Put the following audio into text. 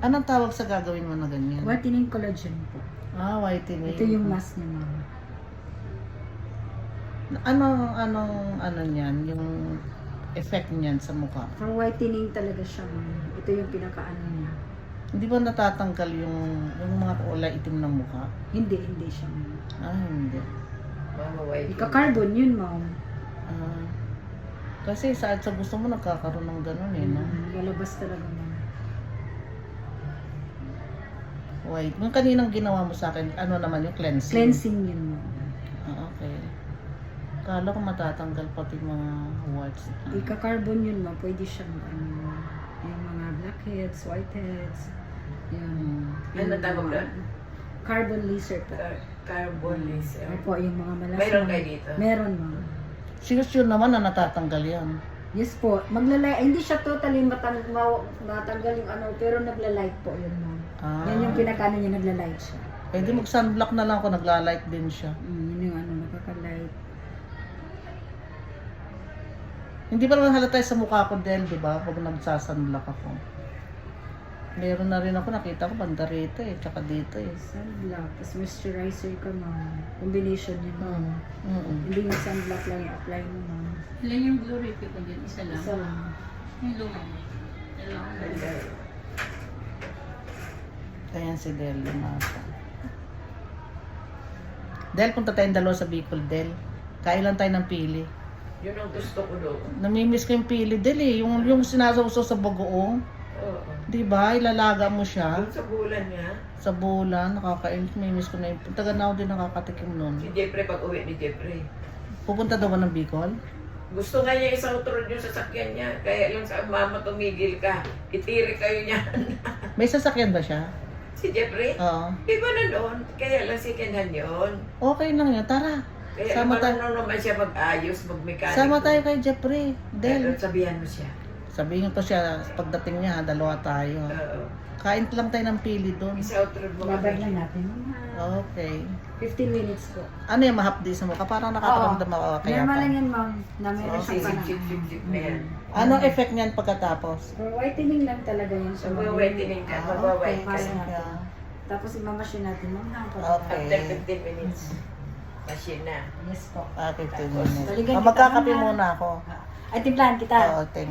Anong tawag sa gagawin mo na ganyan? Whitening collagen po. Ah, whitening. Ito yung mask niya, ma'am. Ano niyan? Yung effect niyan sa mukha? For whitening talaga siya, ma'am. Ito yung pinakaano niya. Hindi ba natatanggal yung mga kulay itim ng mukha? Hindi siya, ma'am. Ah, hindi. Ika-carbon yun, ma'am. Ah, kasi sa gusto mo nagkakaroon ng gano'n eh, no? Lalabas talaga, ma'am. Wait, yung kaninang ginawa mo sa akin, ano naman yung cleansing? Cleansing yun, ma'am. Ah, okay. Kala ko matatanggal pati mga whites. Ika-carbon yun, ma'am. Pwede siyang, yung mga blackheads, whiteheads. Yan. Ano tawag doon? Carbon laser po. Carbon laser. Opo, yung mga malas. Mayroon kayo dito? Meron, ma'am. Sure naman na natatanggal yan. Yes po. Hindi siya totally matanggal yung ano, pero nagla-light po yun, ma'am. Ah. Yan yung pinakano niya, nagla-light siya. Eh di mag-sunblock na lang ako, nagla-light din siya. Yun yung ano, nakaka-light. Hindi pa naman halata sa mukha ko din, di ba? Pag nagsasunblock ako. Meron na rin ako, nakita ko banda rito eh, tsaka dito eh. Sunblock, tapos moisturizer ka, ma'am. Combination yun, ma'am. Hindi yung sunblock lang yung apply mo, ma'am. Ilan yung blue rip ko dyan? Isa lang. Isa lang. Yung luma. Dalawa. Ayan si Del, yung nasa. Del, punta tayong dalawa sa Bicol, Del. Kain lang tayo ng pili. Yun ang gusto ko doon. Namimiss ko yung pili, Del eh. Yung sinasawsaw sa bagoong. Oo. Di ba? Ilalaga mo siya. Doon sa bulan niya, Sa bulan, nakakain. Namimiss ko na yun. Taga na ako din nakakatikim nun. si Jeffrey pag uwi ni Jeffrey. Pupunta daw ba ng Bicol? Gusto nga niya isang turod yung sasakyan niya. Kaya yung sa mama tumigil ka. Itiri kayo niya. May sasakyan ba siya? Si Jeffrey? Oo. Iba na doon. Kaya lang second hand yun. Okay lang yun. Tara. Kaya Sama tayo. marunong naman siya mag-ayos, mag-mechanic. Sama tayo kay Jeffrey. Pero Del. sabihan mo siya. Sabihin ko siya, pagdating niya, dalawa tayo. Oo. Kain lang tayo ng pili doon. Isa turod mo Babay lang natin. Okay. 15 minutes po. Ano yung mahapdi sa mukha? Parang nakakaramdam ako kaya Normal lang pa. yan, ma'am. Na meron Okay. siyang Sip, panahon. sip na yan. Anong effect niyan pagkatapos? For whitening lang talaga yan siya. So, ma'am. whitening ka, mag-white ka. Mas- Yeah. Tapos imamasin natin, ma'am. Okay. After 15 minutes, machine na. Yes po. 15 minutes. Balikan kita, Magkakape ma'am. muna ako. Ay, timplahan kita. Oo, thank